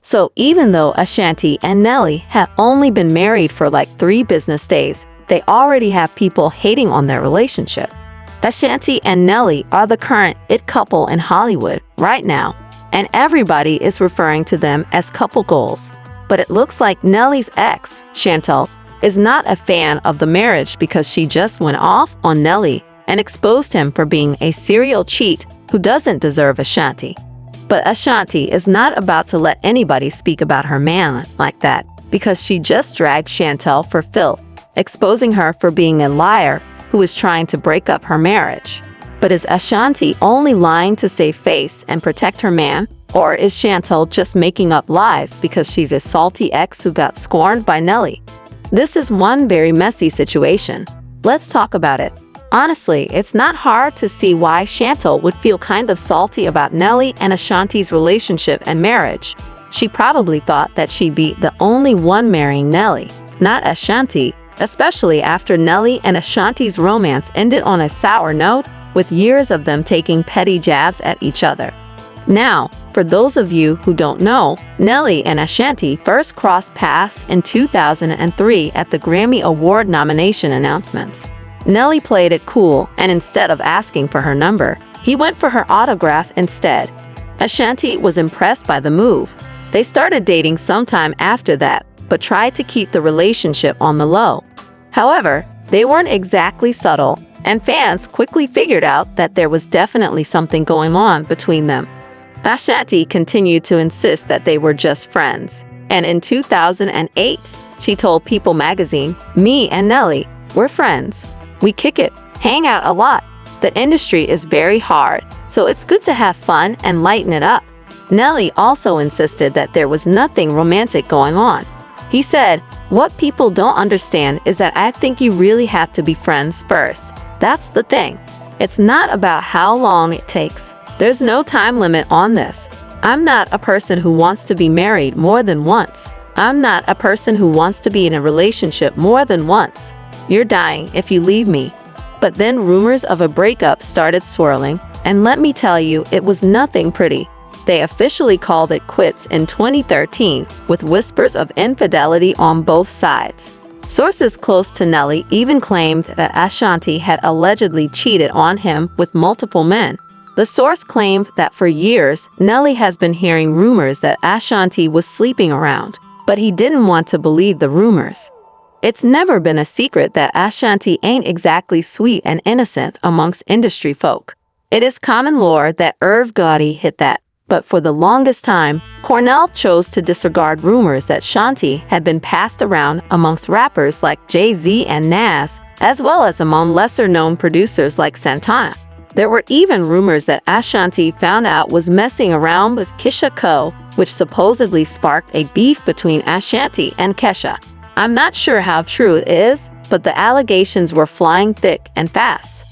So even though Ashanti and Nelly have only been married for like 3 business days, they already have people hating on their relationship. Ashanti and Nelly are the current it couple in Hollywood right now, and everybody is referring to them as couple goals. But it looks like Nelly's ex, Shantel, is not a fan of the marriage because she just went off on Nelly and exposed him for being a serial cheat who doesn't deserve Ashanti. But Ashanti is not about to let anybody speak about her man like that because she just dragged Shantel for filth, exposing her for being a liar who is trying to break up her marriage. But is Ashanti only lying to save face and protect her man? Or is Shantel just making up lies because she's a salty ex who got scorned by Nelly? This is one very messy situation. Let's talk about it. Honestly, it's not hard to see why Shantel would feel kind of salty about Nelly and Ashanti's relationship and marriage. She probably thought that she'd be the only one marrying Nelly, not Ashanti, especially after Nelly and Ashanti's romance ended on a sour note, with years of them taking petty jabs at each other. Now, for those of you who don't know, Nelly and Ashanti first crossed paths in 2003 at the Grammy Award nomination announcements. Nelly played it cool, and instead of asking for her number, he went for her autograph instead. Ashanti was impressed by the move. They started dating sometime after that, but tried to keep the relationship on the low. However, they weren't exactly subtle, and fans quickly figured out that there was definitely something going on between them. Ashanti continued to insist that they were just friends, and in 2008, she told People magazine, "Me and Nelly, we're friends. We kick it, hang out a lot. The industry is very hard, so it's good to have fun and lighten it up." Nelly also insisted that there was nothing romantic going on. He said, "What people don't understand is that I think you really have to be friends first. That's the thing. It's not about how long it takes. There's no time limit on this. I'm not a person who wants to be married more than once. I'm not a person who wants to be in a relationship more than once. You're dying if you leave me." But then rumors of a breakup started swirling, and let me tell you, it was nothing pretty. They officially called it quits in 2013, with whispers of infidelity on both sides. Sources close to Nelly even claimed that Ashanti had allegedly cheated on him with multiple men. The source claimed that for years, Nelly has been hearing rumors that Ashanti was sleeping around, but he didn't want to believe the rumors. It's never been a secret that Ashanti ain't exactly sweet and innocent amongst industry folk. It is common lore that Irv Gotti hit that, but for the longest time, Cornell chose to disregard rumors that Shanti had been passed around amongst rappers like Jay-Z and Nas, as well as among lesser-known producers like Santana. There were even rumors that Ashanti found out was messing around with Kesha Cole, which supposedly sparked a beef between Ashanti and Kesha. I'm not sure how true it is, but the allegations were flying thick and fast.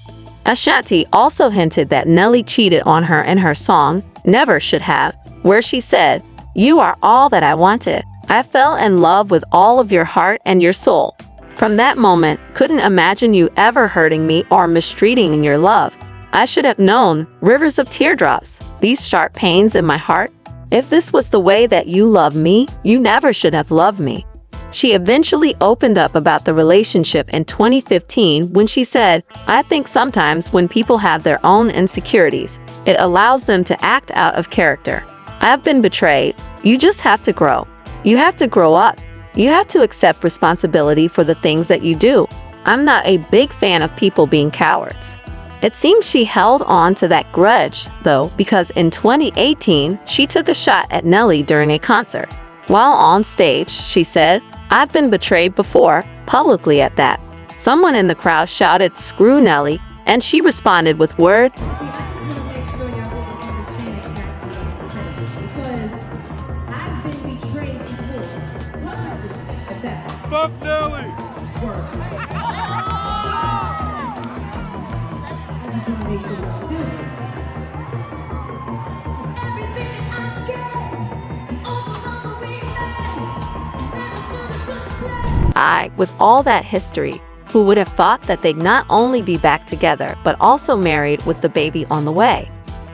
Ashanti also hinted that Nelly cheated on her in her song, Never Should Have, where she said, "You are all that I wanted. I fell in love with all of your heart and your soul. From that moment, couldn't imagine you ever hurting me or mistreating in your love. I should have known, rivers of teardrops, these sharp pains in my heart. If this was the way that you love me, you never should have loved me." She eventually opened up about the relationship in 2015 when she said, "I think sometimes when people have their own insecurities, it allows them to act out of character. I've been betrayed. You just have to grow. You have to grow up. You have to accept responsibility for the things that you do. I'm not a big fan of people being cowards." It seems she held on to that grudge, though, because in 2018, she took a shot at Nelly during a concert. While on stage, she said, "I've been betrayed before, publicly at that." Someone in the crowd shouted, "Screw Nelly," and she responded with word, "Fuck Nelly!" With all that history, who would have thought that they'd not only be back together, but also married with the baby on the way?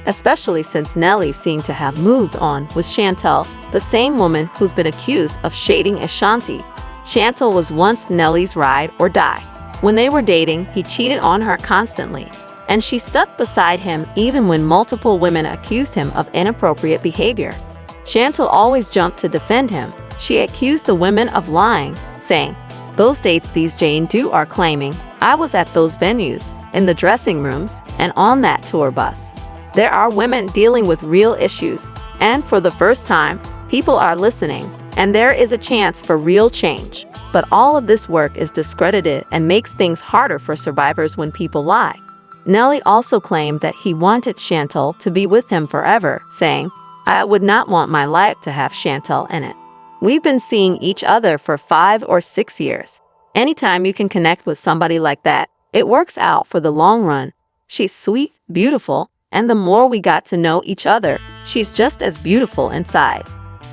especially since Nelly seemed to have moved on with Shantel, the same woman who's been accused of shading Ashanti. Shantel was once Nelly's ride or die. When they were dating, he cheated on her constantly, and she stuck beside him even when multiple women accused him of inappropriate behavior. Shantel always jumped to defend him. She accused the women of lying, saying, "Those dates these Jane Doe are claiming, I was at those venues, in the dressing rooms, and on that tour bus." There are women dealing with real issues, and for the first time, people are listening, and there is a chance for real change. But all of this work is discredited and makes things harder for survivors when people lie. Nelly also claimed that he wanted Shantel to be with him forever, saying, "I would not want my life to have Shantel in it. We've been seeing each other for 5 or 6 years. Anytime you can connect with somebody like that, it works out for the long run. She's sweet, beautiful, and the more we got to know each other, she's just as beautiful inside."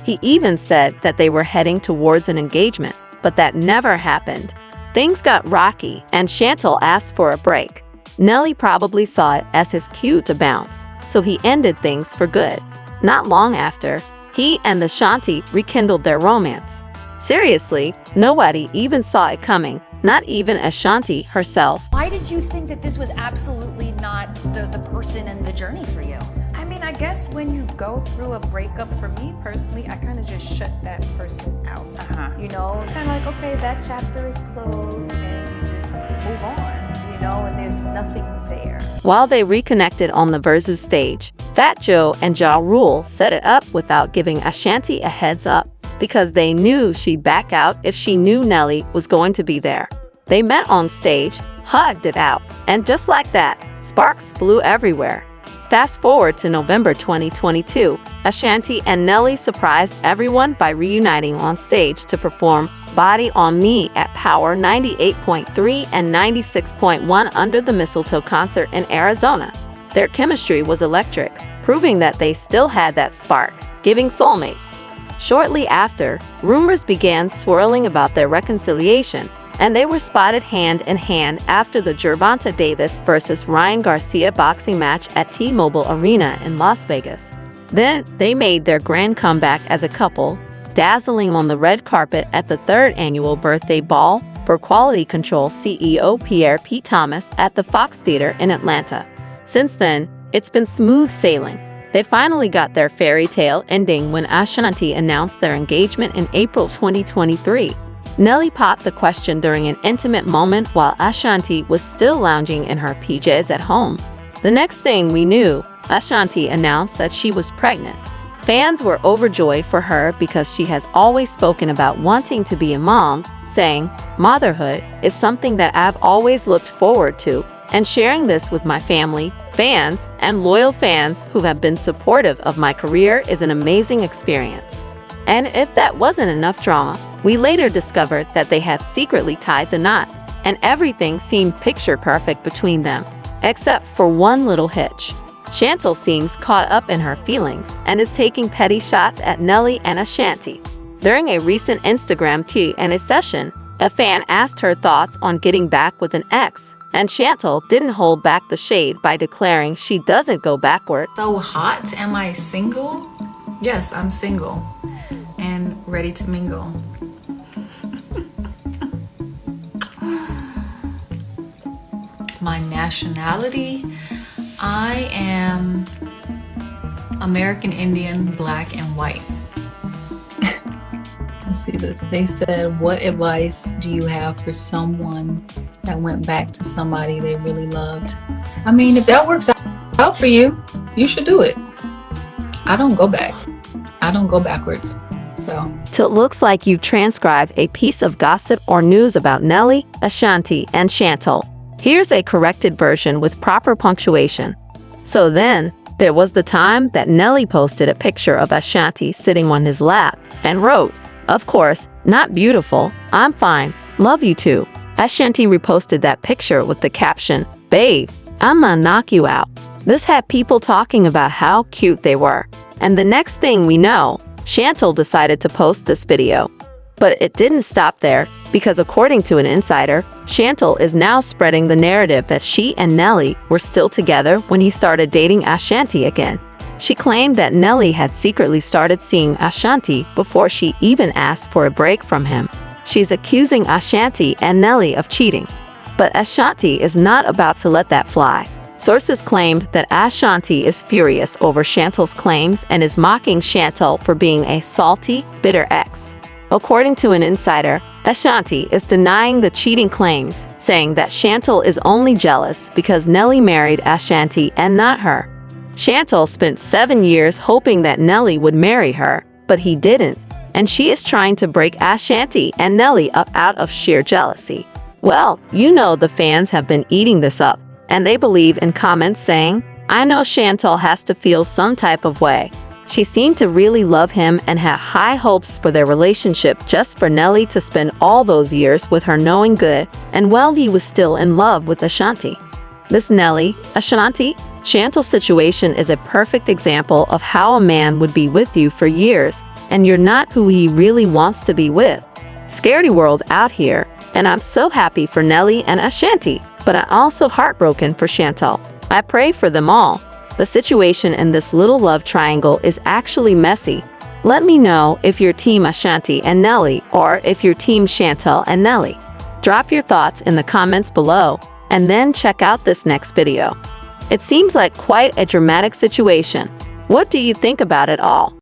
He even said that they were heading towards an engagement, but that never happened. Things got rocky, and Shantel asked for a break. Nelly probably saw it as his cue to bounce, so he ended things for good. Not long after, he and Ashanti rekindled their romance. Seriously, nobody even saw it coming, not even Ashanti herself. Why did you think that this was absolutely not the person and the journey for you? I mean, I guess when you go through a breakup, for me personally, I kind of just shut that person out. You know, kind of like, okay, that chapter is closed, and you just move on, you know, and there's nothing there. While they reconnected on the Versus stage, Fat Joe and Ja Rule set it up without giving Ashanti a heads up, because they knew she'd back out if she knew Nelly was going to be there. They met on stage, hugged it out, and just like that, sparks flew everywhere. Fast forward to November 2022, Ashanti and Nelly surprised everyone by reuniting on stage to perform Body on Me at Power 98.3 and 96.1 Under the Mistletoe concert in Arizona. Their chemistry was electric, proving that they still had that spark, giving soulmates. Shortly after, rumors began swirling about their reconciliation, and they were spotted hand in hand after the Gervonta Davis vs. Ryan Garcia boxing match at T-Mobile Arena in Las Vegas. Then, they made their grand comeback as a couple, dazzling on the red carpet at the 3rd annual birthday ball for Quality Control CEO Pierre P. Thomas at the Fox Theater in Atlanta. Since then, it's been smooth sailing. They finally got their fairy tale ending when Ashanti announced their engagement in April 2023. Nelly popped the question during an intimate moment while Ashanti was still lounging in her PJs at home. The next thing we knew, Ashanti announced that she was pregnant. Fans were overjoyed for her because she has always spoken about wanting to be a mom, saying, "Motherhood is something that I've always looked forward to, and sharing this with my family, fans, and loyal fans who have been supportive of my career is an amazing experience." And if that wasn't enough drama, we later discovered that they had secretly tied the knot, and everything seemed picture-perfect between them, except for one little hitch. Shantel seems caught up in her feelings and is taking petty shots at Nelly and Ashanti. During a recent Instagram Q&A session, a fan asked her thoughts on getting back with an ex, and Shantel didn't hold back the shade by declaring she doesn't go backward. So hot, am I single? Yes, I'm single and ready to mingle. My nationality, I am American Indian, black, and white. Let's see this. They said, what advice do you have for someone that went back to somebody they really loved? I mean, if that works out for you, you should do it. I don't go back. I don't go backwards. So It looks like you've transcribed a piece of gossip or news about Nelly, Ashanti, and Shantel. Here's a corrected version with proper punctuation. So then, there was the time that Nelly posted a picture of Ashanti sitting on his lap and wrote, "Of course, not beautiful, I'm fine, love you too." Ashanti reposted that picture with the caption, "Babe, I'm gonna knock you out." This had people talking about how cute they were. And the next thing we know, Shantel decided to post this video. But it didn't stop there, because according to an insider, Shantel is now spreading the narrative that she and Nelly were still together when he started dating Ashanti again. She claimed that Nelly had secretly started seeing Ashanti before she even asked for a break from him. She's accusing Ashanti and Nelly of cheating. But Ashanti is not about to let that fly. Sources claimed that Ashanti is furious over Shantel's claims and is mocking Shantel for being a salty, bitter ex. According to an insider, Ashanti is denying the cheating claims, saying that Shantel is only jealous because Nelly married Ashanti and not her. Shantel spent 7 years hoping that Nelly would marry her, but he didn't, and she is trying to break Ashanti and Nelly up out of sheer jealousy. Well, you know the fans have been eating this up, and they believe in comments saying, "I know Shantel has to feel some type of way." She seemed to really love him and had high hopes for their relationship just for Nelly to spend all those years with her knowing good, and while he was still in love with Ashanti. This Nelly, Ashanti, Shantel situation is a perfect example of how a man would be with you for years, and you're not who he really wants to be with. Scaredy world out here, and I'm so happy for Nelly and Ashanti, but I'm also heartbroken for Shantel. I pray for them all. The situation in this little love triangle is actually messy. Let me know if you're team Ashanti and Nelly or if you're team Shantel and Nelly. Drop your thoughts in the comments below, and then check out this next video. It seems like quite a dramatic situation. What do you think about it all?